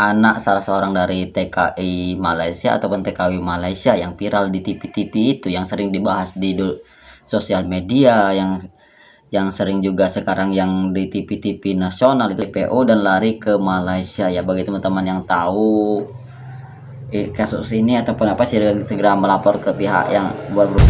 anak salah seorang dari TKI Malaysia ataupun TKW Malaysia yang viral di TV-TV itu, yang sering dibahas di sosial media, yang sering juga sekarang yang di TV-TV nasional itu DPO dan lari ke Malaysia ya. Bagi teman-teman yang tahu kasus ini ataupun apa, segera melapor ke pihak yang buat.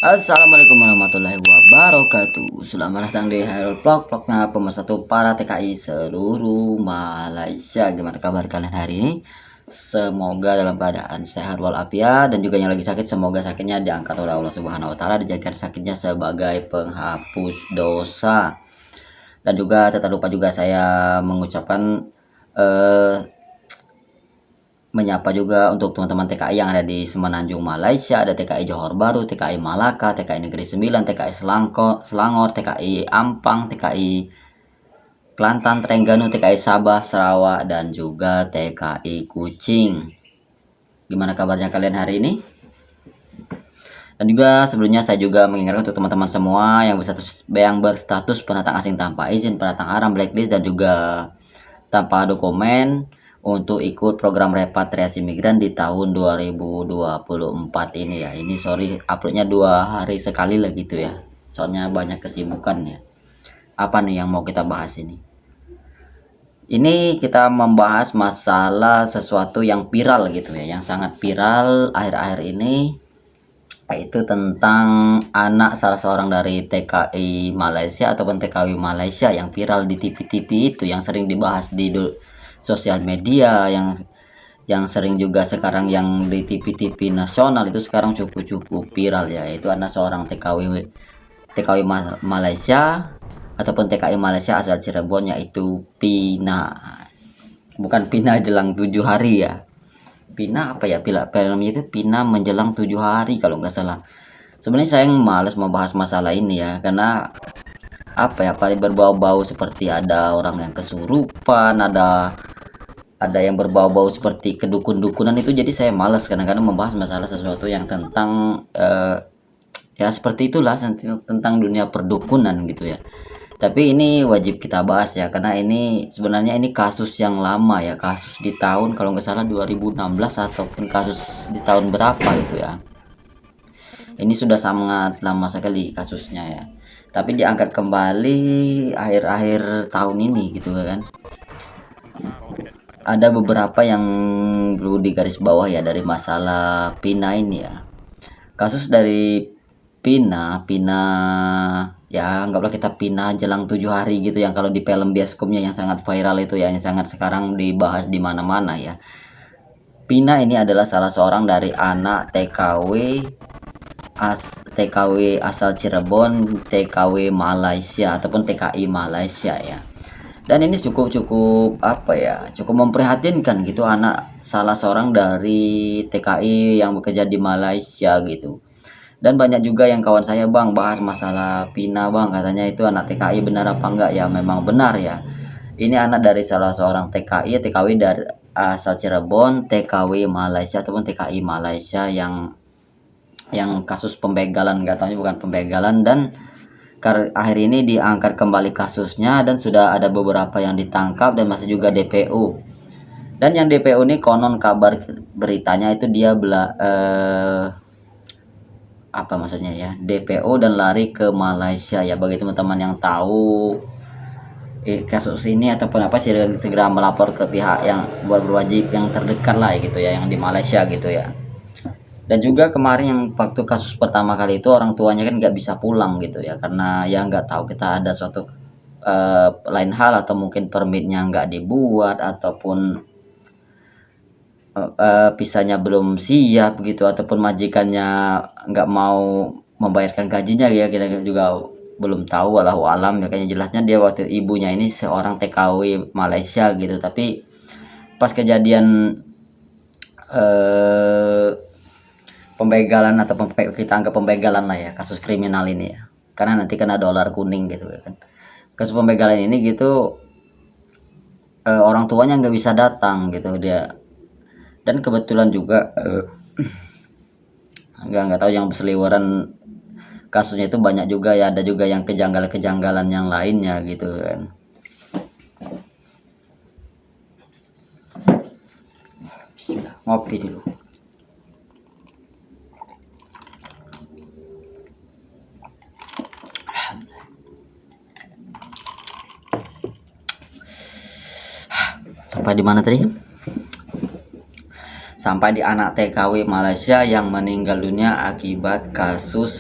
Assalamualaikum warahmatullahi wabarakatuh. Selamat datang di Hairul Vlognya pemersatu para TKI seluruh Malaysia. Gimana kabar kalian hari ini? Semoga dalam keadaan sehat walafiat, dan juga yang lagi sakit semoga sakitnya diangkat oleh Allah Subhanahu wa taala, dijadikan sakitnya sebagai penghapus dosa. Dan juga tak lupa juga saya mengucapkan menyapa juga untuk teman-teman TKI yang ada di Semenanjung Malaysia. Ada TKI Johor Bahru, TKI Malaka, TKI Negeri Sembilan, TKI Selangor, TKI Ampang, TKI Kelantan, Terengganu, TKI Sabah, Sarawak, dan juga TKI Kuching. Gimana kabarnya kalian hari ini? Dan juga sebelumnya saya juga mengingatkan untuk teman-teman semua yang berstatus pendatang asing tanpa izin, pendatang haram, blacklist, dan juga tanpa dokumen untuk ikut program repatriasi migran di tahun 2024 ini ya. Ini sorry uploadnya 2 hari sekali lah gitu ya, soalnya banyak kesibukan ya. Apa nih yang mau kita bahas ini? Ini kita membahas masalah sesuatu yang viral gitu ya, yang sangat viral akhir-akhir ini, yaitu tentang anak salah seorang dari TKI Malaysia ataupun TKW Malaysia yang viral di TV-TV itu, yang sering dibahas di sosial media, yang sering juga sekarang yang di TV-TV nasional itu sekarang cukup viral ya. Itu anak seorang TKW Malaysia ataupun TKI Malaysia asal Cirebon, yaitu Pina. Bukan Pina jelang 7 hari ya. Pina apa ya, filmnya itu Pina menjelang 7 hari kalau nggak salah. Sebenarnya saya malas membahas masalah ini ya, karena apa ya, paling berbau-bau seperti ada orang yang kesurupan, ada yang berbau-bau seperti kedukun-dukunan itu. Jadi saya malas kadang-kadang membahas masalah sesuatu yang tentang ya seperti itulah, tentang dunia perdukunan gitu ya. Tapi ini wajib kita bahas ya, karena ini sebenarnya ini kasus yang lama ya, kasus di tahun kalau nggak salah 2016 ataupun kasus di tahun berapa gitu ya. Ini sudah sangat lama sekali kasusnya ya, tapi diangkat kembali akhir-akhir tahun ini gitu kan. Ada beberapa yang perlu digaris bawah ya dari masalah Pina ini ya. Kasus dari Pina ya, anggaplah kita Pina jelang 7 hari gitu, yang kalau di film bioskopnya yang sangat viral itu ya, yang sangat sekarang dibahas di mana-mana ya. Pina ini adalah salah seorang dari anak TKW asal Cirebon, TKW Malaysia ataupun TKI Malaysia ya. Dan ini cukup apa ya, cukup memprihatinkan gitu, anak salah seorang dari TKI yang bekerja di Malaysia gitu. Dan banyak juga yang kawan saya, bang, bahas masalah Pina bang, katanya itu anak TKI, benar apa enggak ya? Memang benar ya, ini anak dari salah seorang TKW dari asal Cirebon, TKW Malaysia ataupun TKI Malaysia yang kasus pembegalan, katanya bukan pembegalan. Dan akhir ini diangkat kembali kasusnya, dan sudah ada beberapa yang ditangkap dan masih juga DPO. Dan yang DPO ini konon kabar beritanya itu dia apa maksudnya ya, DPO dan lari ke Malaysia ya. Bagi teman-teman yang tahu kasus ini ataupun apa, segera melapor ke pihak yang berwajib, yang terdekat lah gitu ya, yang di Malaysia gitu ya. Dan juga kemarin yang waktu kasus pertama kali itu, orang tuanya kan nggak bisa pulang gitu ya, karena ya nggak tahu, kita ada suatu lain hal, atau mungkin permitnya nggak dibuat, ataupun visanya belum siap gitu, ataupun majikannya nggak mau membayarkan gajinya ya, kita juga belum tahu, walau alam ya. Kayaknya jelasnya dia waktu ibunya ini seorang TKW Malaysia gitu, tapi pas kejadian pembegalan atau kita anggap pembegalan lah ya, kasus kriminal ini ya, karena nanti kena dolar kuning gitu kan. Kasus pembegalan ini gitu, orang tuanya nggak bisa datang gitu, dia Dan kebetulan juga nggak tahu yang berseliweran kasusnya itu banyak juga ya, ada juga yang kejanggalan-kejanggalan yang lainnya gitu kan. Bismillah, ngopi dulu. Sampai di mana tadi? Sampai di anak TKW Malaysia yang meninggal dunia akibat kasus,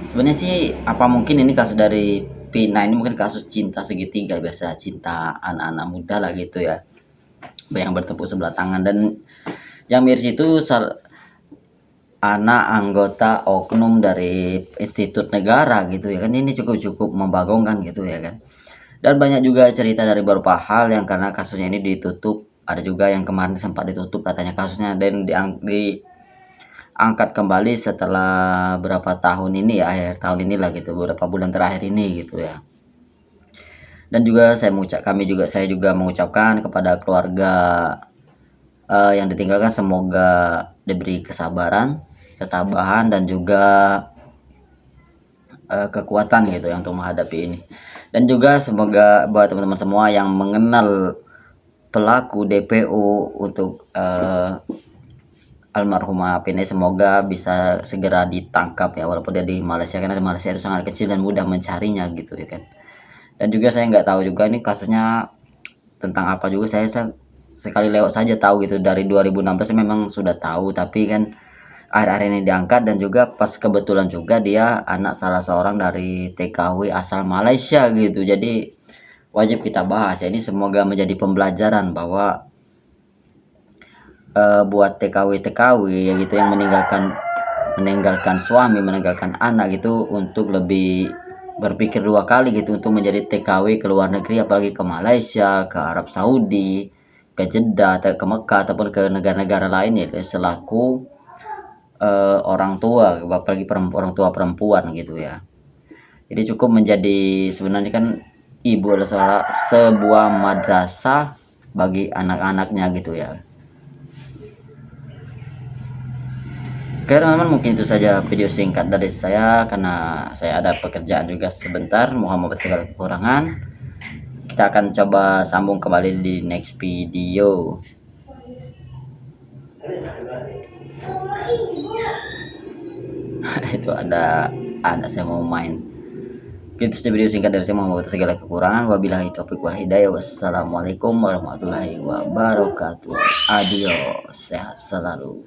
sebenarnya sih apa mungkin ini kasus dari Pina, ini mungkin kasus cinta segitiga, biasa cinta anak-anak muda lah gitu ya, yang bertepuk sebelah tangan. Dan yang miris itu anak anggota oknum dari institut negara gitu ya kan. Ini cukup membagongkan gitu ya kan. Dan banyak juga cerita dari beberapa hal yang karena kasusnya ini ditutup. Ada juga yang kemarin sempat ditutup katanya kasusnya, dan diangkat kembali setelah berapa tahun ini ya, akhir tahun inilah gitu, beberapa bulan terakhir ini gitu ya. Dan juga saya juga mengucapkan kepada keluarga yang ditinggalkan, semoga diberi kesabaran, ketabahan, dan juga kekuatan gitu ya untuk menghadapi ini. Dan juga semoga buat teman-teman semua yang mengenal pelaku DPO untuk almarhumah Pini, semoga bisa segera ditangkap ya, walaupun dia di Malaysia, karena di Malaysia itu sangat kecil dan mudah mencarinya gitu ya kan. Dan juga saya nggak tahu juga ini kasusnya tentang apa juga, saya sekali lewat saja tahu gitu, dari 2016 memang sudah tahu, tapi kan akhir-akhir ini diangkat. Dan juga pas kebetulan juga dia anak salah seorang dari TKW asal Malaysia gitu, jadi wajib kita bahas ya. Ini semoga menjadi pembelajaran bahwa buat TKW ya gitu, yang meninggalkan suami, meninggalkan anak gitu, untuk lebih berpikir dua kali gitu untuk menjadi TKW ke luar negeri, apalagi ke Malaysia, ke Arab Saudi, ke Jeddah, atau ke Mekah, ataupun ke negara-negara lain ya, selaku orang tua, apalagi orang tua perempuan gitu ya. Jadi cukup menjadi, sebenarnya kan ibu adalah sebuah madrasah bagi anak-anaknya gitu ya. Oke teman-teman, mungkin itu saja video singkat dari saya, karena saya ada pekerjaan juga sebentar, mohon maaf segala kekurangan. Kita akan coba sambung kembali di next video. Itu ada saya mau main. Itu saja video singkat dari saya, mohon maaf segala kekurangan. Wabillahi taufiq wal hidayah. Wassalamualaikum warahmatullahi wabarakatuh. Adios, sehat selalu.